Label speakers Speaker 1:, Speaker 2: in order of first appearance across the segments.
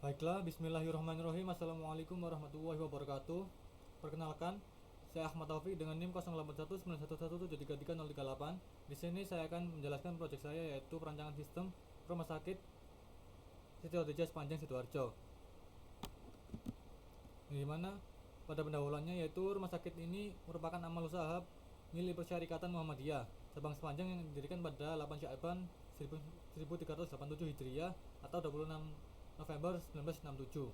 Speaker 1: Baiklah, bismillahirrahmanirrahim. Assalamualaikum warahmatullahi wabarakatuh. Perkenalkan, saya Ahmad Taufik dengan NIM 081911733038. Di sini saya akan menjelaskan proyek saya, yaitu perancangan sistem rumah sakit Siti Khadijah Sepanjang Sidoarjo. Di mana pada pendahuluannya yaitu rumah sakit ini merupakan amal usaha milik Persyarikatan Muhammadiyah cabang Sepanjang yang didirikan pada 8 Sya'ban 1387 Hijriah atau 26 November 1967.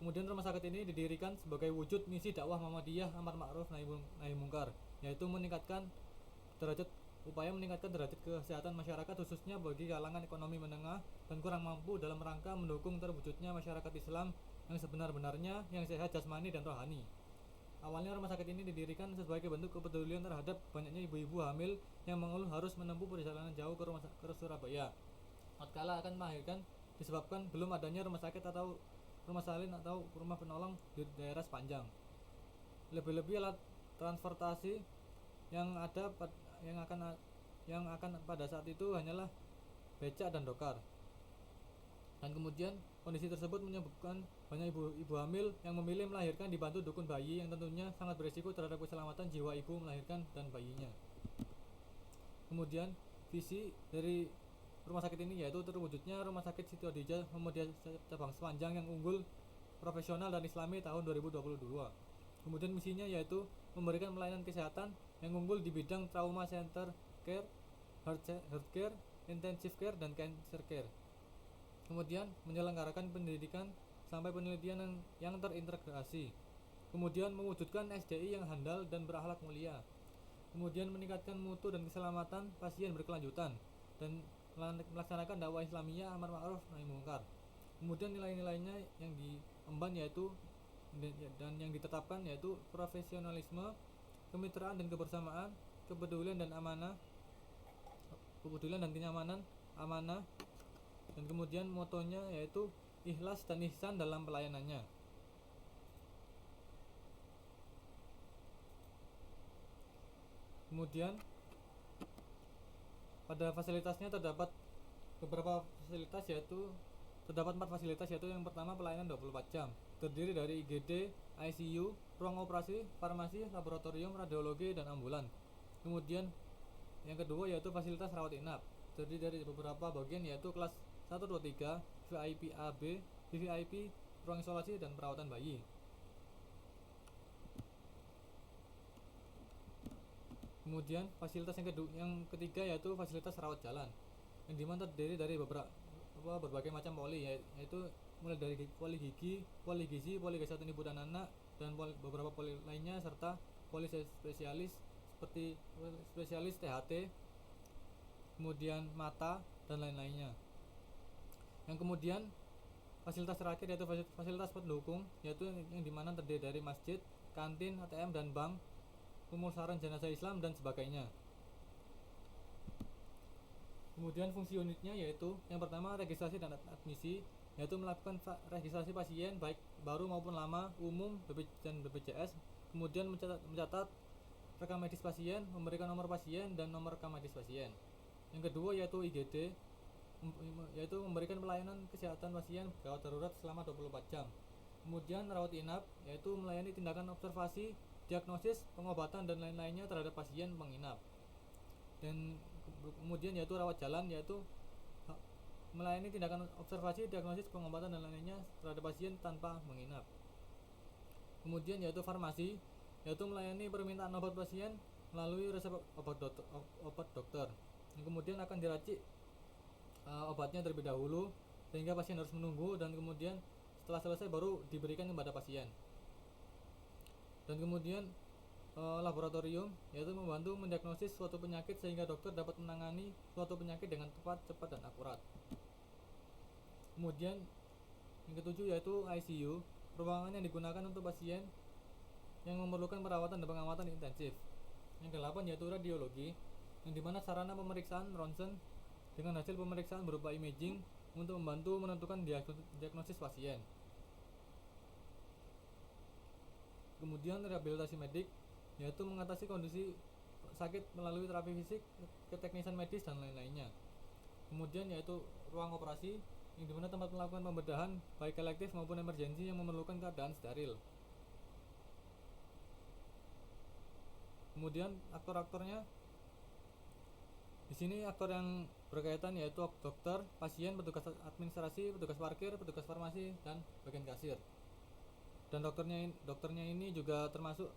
Speaker 1: Kemudian rumah sakit ini didirikan sebagai wujud misi dakwah Muhammadiyah amar ma'ruf nahi mungkar, yaitu meningkatkan derajat kesehatan masyarakat khususnya bagi kalangan ekonomi menengah dan kurang mampu dalam rangka mendukung terwujudnya masyarakat Islam yang sebenar-benarnya, yang sehat jasmani dan rohani. Awalnya rumah sakit ini didirikan sebagai bentuk kepedulian terhadap banyaknya ibu-ibu hamil yang mengeluh harus menempuh perjalanan jauh ke Surabaya tatkala akan melahirkan disebabkan belum adanya rumah sakit atau rumah salin atau rumah penolong di daerah Sepanjang. Lebih-lebih alat transportasi yang ada yang akan pada saat itu hanyalah becak dan dokar. Dan kemudian kondisi tersebut menyebabkan banyak ibu hamil yang memilih melahirkan dibantu dukun bayi yang tentunya sangat berisiko terhadap keselamatan jiwa ibu melahirkan dan bayinya. Kemudian visi dari rumah sakit ini yaitu terwujudnya Rumah Sakit Siti Khadijah Muhammadiyah cabang Sepanjang yang unggul, profesional dan islami tahun 2022. Kemudian misinya yaitu memberikan pelayanan kesehatan yang unggul di bidang trauma center care, health care, intensive care, dan cancer care. Kemudian menyelenggarakan pendidikan sampai penelitian yang terintegrasi. Kemudian mewujudkan SDI yang handal dan berakhlak mulia. Kemudian meningkatkan mutu dan keselamatan pasien berkelanjutan dan melaksanakan dakwah Islamiyah amar ma'ruf nahi mungkar. Kemudian nilai-nilainya yang diemban yaitu dan yang ditetapkan yaitu profesionalisme, kemitraan dan kebersamaan, kepedulian dan kenyamanan, amanah, dan kemudian motonya yaitu ikhlas dan ihsan dalam pelayanannya. Kemudian pada fasilitasnya terdapat beberapa fasilitas yaitu terdapat 4 fasilitas yaitu yang pertama pelayanan 24 jam terdiri dari IGD, ICU, ruang operasi, farmasi, laboratorium, radiologi, dan ambulan. Kemudian yang kedua yaitu fasilitas rawat inap terdiri dari beberapa bagian yaitu kelas 1, 2, 3, VIP AB, VVIP, ruang isolasi, dan perawatan bayi. Kemudian fasilitas yang ketiga yaitu fasilitas rawat jalan yang dimana terdiri dari berbagai macam poli yaitu mulai dari poli gizi, poli kesehatan ibu dan anak, dan beberapa poli lainnya serta poli spesialis seperti spesialis THT, kemudian mata, dan lain-lainnya. Yang kemudian fasilitas terakhir yaitu fasilitas pendukung yaitu yang dimana terdiri dari masjid, kantin, ATM, dan bank, pemulasaran jenazah Islam, dan sebagainya. Kemudian fungsi unitnya yaitu yang pertama registrasi dan admisi yaitu melakukan registrasi pasien baik baru maupun lama, umum, dan BPJS. Kemudian mencatat rekam medis pasien, memberikan nomor pasien dan nomor rekam medis pasien. Yang kedua yaitu IGD yaitu memberikan pelayanan kesehatan pasien gawat darurat selama 24 jam. Kemudian rawat inap yaitu melayani tindakan observasi, diagnosis, pengobatan, dan lain-lainnya terhadap pasien penginap. Dan kemudian yaitu rawat jalan yaitu melayani tindakan observasi, diagnosis, pengobatan, dan lain-lainnya terhadap pasien tanpa menginap. Kemudian yaitu farmasi yaitu melayani permintaan obat pasien melalui resep obat dokter. Dan kemudian akan diracik obatnya terlebih dahulu sehingga pasien harus menunggu, dan kemudian setelah selesai baru diberikan kepada pasien. Dan kemudian laboratorium yaitu membantu mendiagnosis suatu penyakit sehingga dokter dapat menangani suatu penyakit dengan tepat, cepat, dan akurat. Kemudian yang ketujuh yaitu ICU, ruangan yang digunakan untuk pasien yang memerlukan perawatan dan pengamatan intensif. Yang ke-8 yaitu radiologi, yang dimana sarana pemeriksaan ronsen dengan hasil pemeriksaan berupa imaging untuk membantu menentukan diagnosis pasien. Kemudian rehabilitasi medik yaitu mengatasi kondisi sakit melalui terapi fisik, keteknisan medis, dan lain-lainnya. Kemudian yaitu ruang operasi yang dimana tempat melakukan pembedahan baik elektif maupun emergensi yang memerlukan keadaan steril. Kemudian aktor-aktornya di sini aktor yang berkaitan yaitu dokter, pasien, petugas administrasi, petugas parkir, petugas farmasi, dan bagian kasir. Dan dokternya ini juga termasuk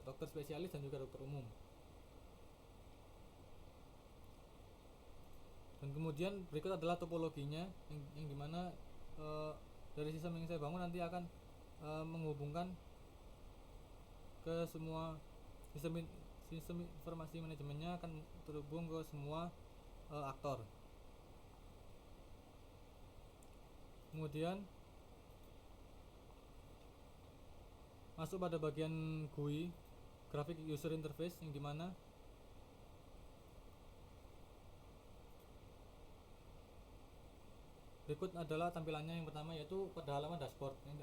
Speaker 1: dokter spesialis dan juga dokter umum. Dan kemudian berikut adalah topologinya yang dimana dari sistem yang saya bangun nanti akan menghubungkan ke semua sistem informasi manajemennya akan terhubung ke semua aktor. Kemudian masuk pada bagian GUI, graphic user interface, yang dimana berikut adalah tampilannya. Yang pertama yaitu pada halaman dashboard, yang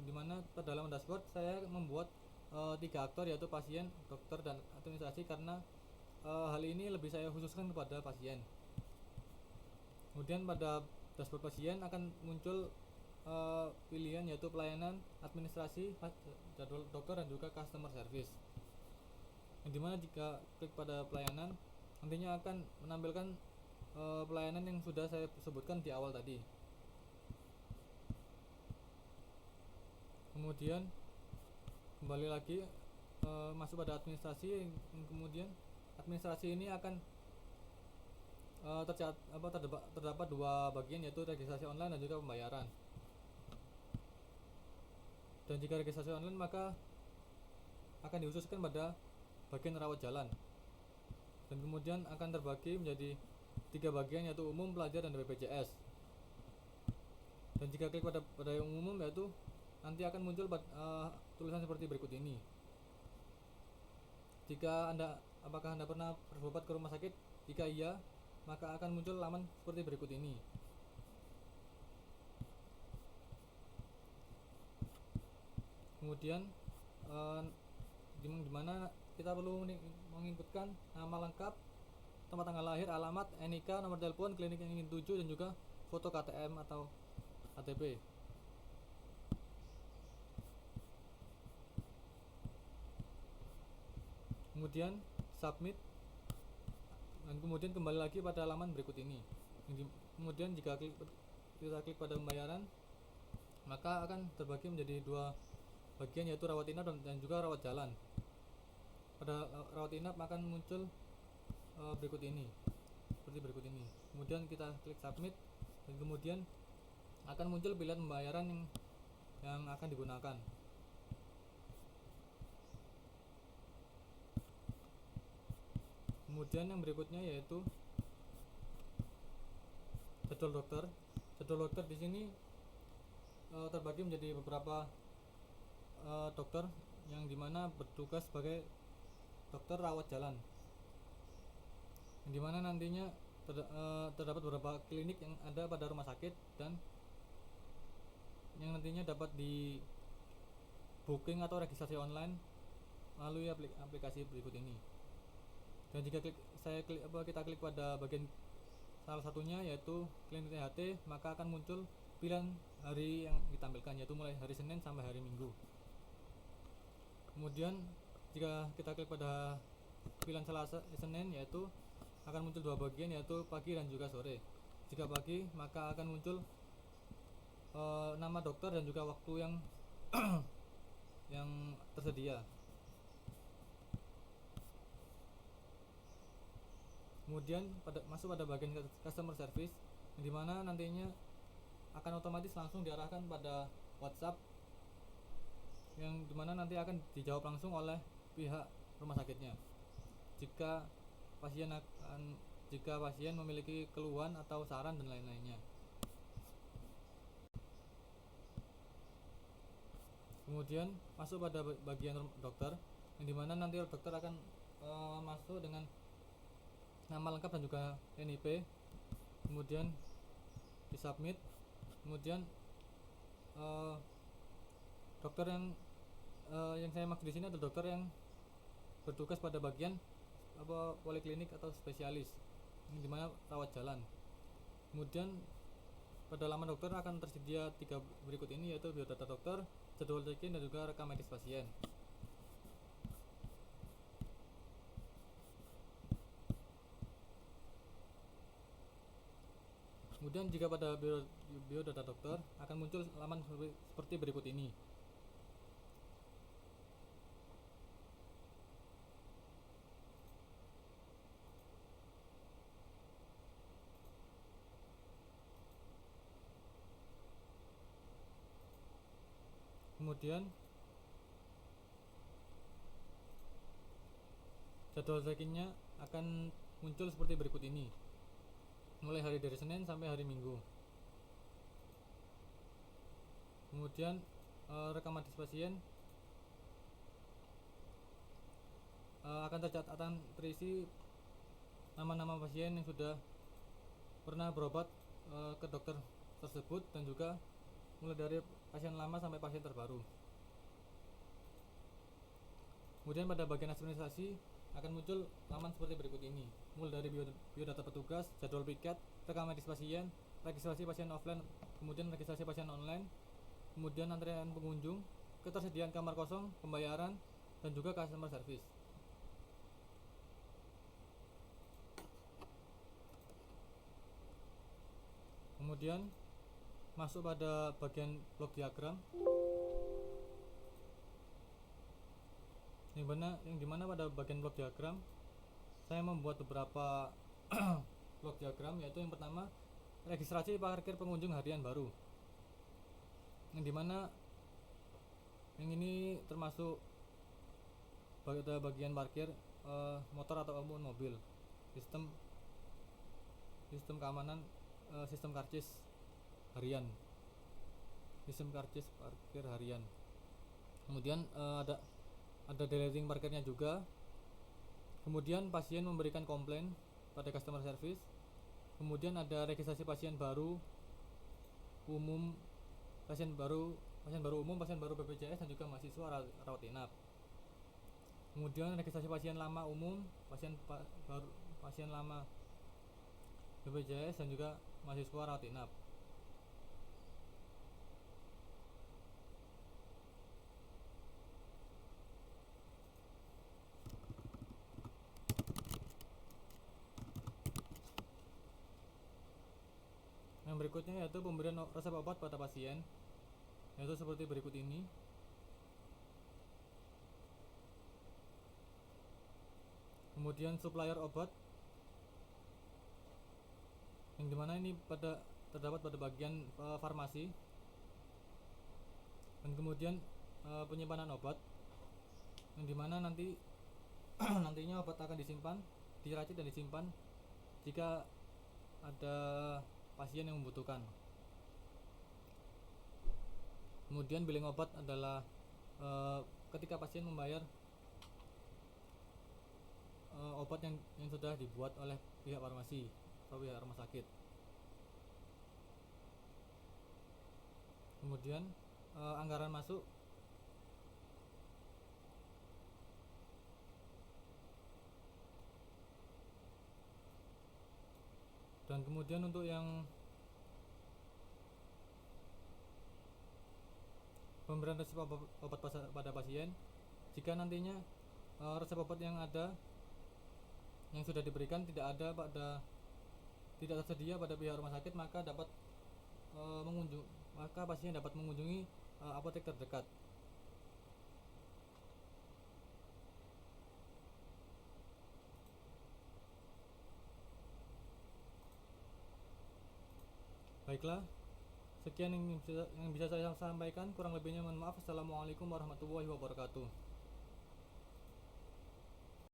Speaker 1: dimana pada halaman dashboard saya membuat 3 aktor yaitu pasien, dokter, dan administrasi karena hal ini lebih saya khususkan kepada pasien. Kemudian pada dashboard pasien akan muncul pilihan yaitu pelayanan, administrasi, jadwal dokter, dan juga customer service. Yang dimana jika klik pada pelayanan nantinya akan menampilkan pelayanan yang sudah saya sebutkan di awal tadi. Kemudian kembali lagi masuk pada administrasi, yang kemudian administrasi ini akan terdapat 2 bagian yaitu registrasi online dan juga pembayaran. Dan jika registrasi online maka akan dikhususkan pada bagian rawat jalan, dan kemudian akan terbagi menjadi 3 bagian yaitu umum, pelajar, dan BPJS. Dan jika klik pada yang umum yaitu nanti akan muncul tulisan seperti berikut ini. Apakah Anda pernah berobat ke rumah sakit? Jika iya, maka akan muncul laman seperti berikut ini. Kemudian dimana kita perlu menginputkan nama lengkap, tempat tanggal lahir, alamat, NIK, nomor telepon, klinik yang ingin tuju, dan juga foto KTM atau KTP. Kemudian submit, dan kemudian kembali lagi pada halaman berikut ini. Kemudian jika kita klik pada pembayaran, maka akan terbagi menjadi 2 bagian yaitu rawat inap dan juga rawat jalan. Pada rawat inap akan muncul berikut ini, seperti berikut ini. Kemudian kita klik submit, dan kemudian akan muncul pilihan pembayaran yang akan digunakan. Kemudian yang berikutnya yaitu jadwal dokter. Jadwal dokter di sini terbagi menjadi beberapa dokter yang dimana bertugas sebagai dokter rawat jalan, yang dimana nantinya terdapat beberapa klinik yang ada pada rumah sakit dan yang nantinya dapat di booking atau registrasi online melalui aplikasi berikut ini. Dan jika kita klik pada bagian salah satunya yaitu klinik THT, maka akan muncul pilihan hari yang ditampilkan yaitu mulai hari Senin sampai hari Minggu. Kemudian jika kita klik pada pilihan Selasa, Senin, yaitu akan muncul 2 bagian yaitu pagi dan juga sore. Jika pagi maka akan muncul nama dokter dan juga waktu yang yang tersedia. Kemudian masuk pada bagian customer service, yang dimana nantinya akan otomatis langsung diarahkan pada WhatsApp, yang dimana nanti akan dijawab langsung oleh pihak rumah sakitnya jika pasien memiliki keluhan atau saran dan lain-lainnya. Kemudian masuk pada bagian dokter, yang dimana nanti dokter akan masuk dengan nama lengkap dan juga NIP, kemudian disubmit. Kemudian dokter yang saya maksud di sini adalah dokter yang bertugas pada bagian poliklinik atau spesialis, yang dimana rawat jalan. Kemudian pada laman dokter akan tersedia 3 berikut ini, yaitu biodata dokter, jadwal check-in, dan juga rekam medis pasien. Kemudian jika pada biodata dokter akan muncul laman seperti berikut ini. Kemudian jadwal check-innya akan muncul seperti berikut ini, mulai hari dari Senin sampai hari Minggu. Kemudian rekam medis pasien akan terisi nama-nama pasien yang sudah pernah berobat ke dokter tersebut, dan juga mulai dari pasien lama sampai pasien terbaru. Kemudian pada bagian administrasi akan muncul laman seperti berikut ini, mulai dari biodata petugas, jadwal piket, rekam medis pasien, registrasi pasien offline, kemudian registrasi pasien online, kemudian antrean pengunjung, ketersediaan kamar kosong, pembayaran, dan juga customer service. Kemudian masuk pada bagian block diagram, yang dimana pada bagian block diagram saya membuat beberapa block diagram, yaitu yang pertama registrasi parkir pengunjung harian baru, yang dimana yang ini termasuk pada bagian parkir motor atau mobil, sistem keamanan, sistem karcis harian, sistem karcis parkir harian. Kemudian ada deleting parkirnya juga. Kemudian pasien memberikan komplain pada customer service. Kemudian ada registrasi pasien baru umum, pasien baru BPJS, dan juga mahasiswa rawat inap. Kemudian registrasi pasien lama umum, pasien lama BPJS, dan juga mahasiswa rawat inap. Yang berikutnya yaitu pemberian resep obat pada pasien, yaitu seperti berikut ini. Kemudian supplier obat, yang dimana ini terdapat pada bagian farmasi. Dan kemudian penyimpanan obat, yang dimana nantinya obat akan diracik dan disimpan jika ada pasien yang membutuhkan. Kemudian billing obat adalah ketika pasien membayar obat yang sudah dibuat oleh pihak farmasi atau pihak rumah sakit. Kemudian anggaran masuk, dan kemudian untuk yang pemberian resep obat pada pasien, jika nantinya resep obat yang sudah diberikan tidak tersedia pada pihak rumah sakit, maka pasien dapat mengunjungi apotek terdekat. Baiklah, sekian yang bisa saya sampaikan. Kurang lebihnya mohon maaf. Assalamualaikum warahmatullahi wabarakatuh.